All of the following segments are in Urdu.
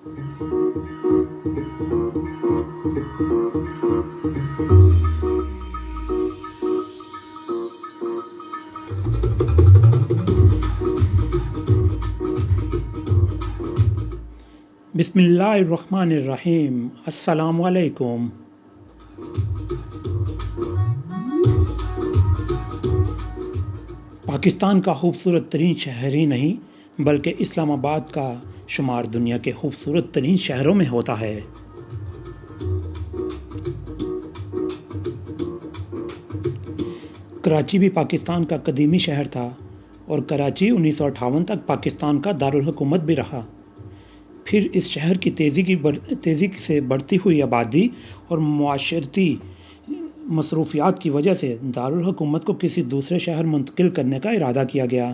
بسم اللہ الرحمن الرحیم۔ السلام علیکم۔ پاکستان کا خوبصورت ترین شہر ہی نہیں بلکہ اسلام آباد کا شمار دنیا کے خوبصورت ترین شہروں میں ہوتا ہے۔ کراچی بھی پاکستان کا قدیمی شہر تھا اور کراچی 1958 تک پاکستان کا دارالحکومت بھی رہا۔ پھر اس شہر کی تیزی سے بڑھتی ہوئی آبادی اور معاشرتی مصروفیات کی وجہ سے دارالحکومت کو کسی دوسرے شہر منتقل کرنے کا ارادہ کیا گیا۔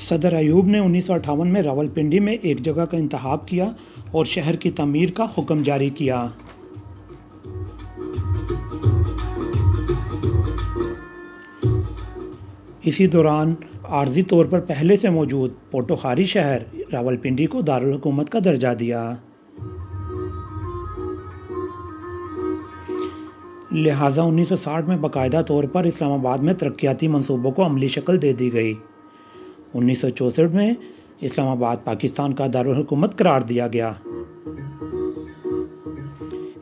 صدر ایوب نے 1958 میں راولپنڈی میں ایک جگہ کا انتخاب کیا اور شہر کی تعمیر کا حکم جاری کیا۔ اسی دوران عارضی طور پر پہلے سے موجود پوٹوخاری شہر راولپنڈی کو دارالحکومت کا درجہ دیا۔ لہٰذا 1960 میں باقاعدہ طور پر اسلام آباد میں ترقیاتی منصوبوں کو عملی شکل دے دی گئی۔ 1964 میں اسلام آباد پاکستان کا دارالحکومت قرار دیا گیا۔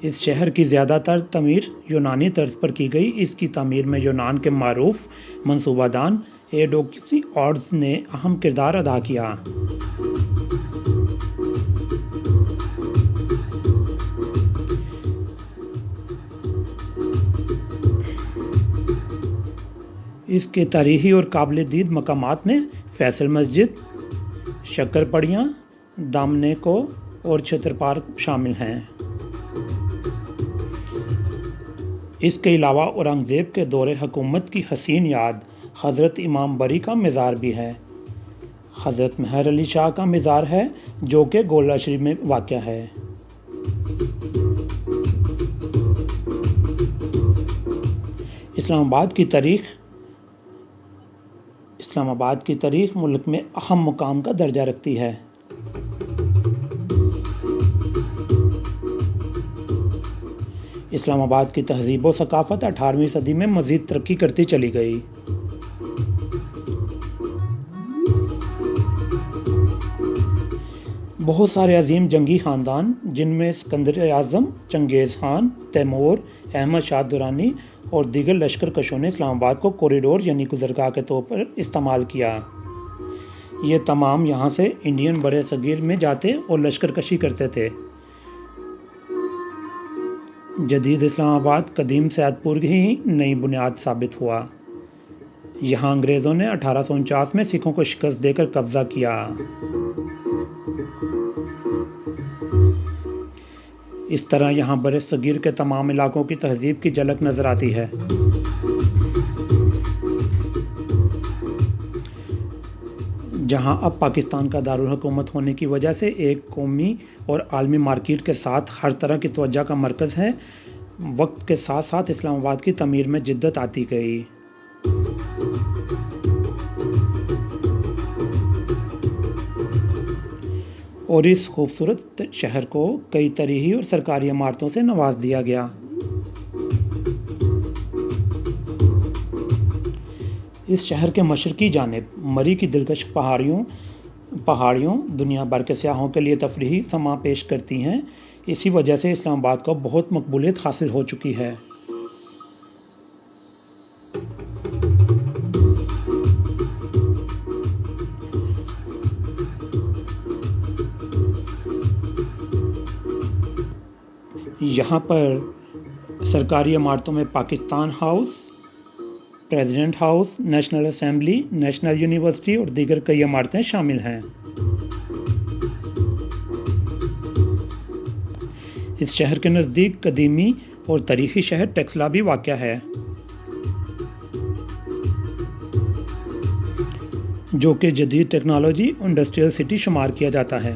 اس شہر کی زیادہ تر تعمیر یونانی طرز پر کی گئی۔ اس کی تعمیر میں یونان کے معروف منصوبہ دان ایوڈوکسیوس نے اہم کردار ادا کیا۔ اس کے تاریخی اور قابل دید مقامات میں فیصل مسجد، شکر پڑیاں، دامنیکو اور چھتر پارک شامل ہیں۔ اس کے علاوہ اورنگزیب کے دور حکومت کی حسین یاد حضرت امام بری کا مزار بھی ہے۔ حضرت مہر علی شاہ کا مزار ہے جو کہ گولڑا شریف میں واقع ہے۔ اسلام آباد کی تاریخ ملک میں اہم مقام کا درجہ رکھتی ہے۔ اسلام آباد کی تہذیب و ثقافت 18ویں صدی میں مزید ترقی کرتی چلی گئی۔ بہت سارے عظیم جنگی خاندان جن میں اسکندر اعظم، چنگیز خان، تیمور، احمد شاہ درانی اور دیگر لشکر کشوں نے اسلام آباد کو کوریڈور یعنی گزرگاہ کے طور پر استعمال کیا۔ یہ تمام یہاں سے انڈین برِ صغیر میں جاتے اور لشکر کشی کرتے تھے۔ جدید اسلام آباد قدیم سیاد پور کی ہی نئی بنیاد ثابت ہوا۔ یہاں انگریزوں نے 1849 میں سکھوں کو شکست دے کر قبضہ کیا۔ اس طرح یہاں برِ صغیر کے تمام علاقوں کی تہذیب کی جھلک نظر آتی ہے۔ جہاں اب پاکستان کا دارالحکومت ہونے کی وجہ سے ایک قومی اور عالمی مارکیٹ کے ساتھ ہر طرح کی توجہ کا مرکز ہے، وقت کے ساتھ ساتھ اسلام آباد کی تعمیر میں جدت آتی گئی۔ اور اس خوبصورت شہر کو کئی تاریخی اور سرکاری عمارتوں سے نواز دیا گیا۔ اس شہر کے مشرقی جانب مری کی دلکش پہاڑیوں دنیا بھر کے سیاحوں کے لیے تفریحی سماں پیش کرتی ہیں۔ اسی وجہ سے اسلام آباد کو بہت مقبولیت حاصل ہو چکی ہے۔ یہاں پر سرکاری عمارتوں میں Pakistan house, president house, national assembly, national university اور دیگر کئی عمارتیں شامل ہیں۔ اس شہر کے نزدیک قدیمی اور تاریخی شہر ٹیکسلا بھی واقع ہے، جو کہ جدید ٹیکنالوجی انڈسٹریل سٹی شمار کیا جاتا ہے۔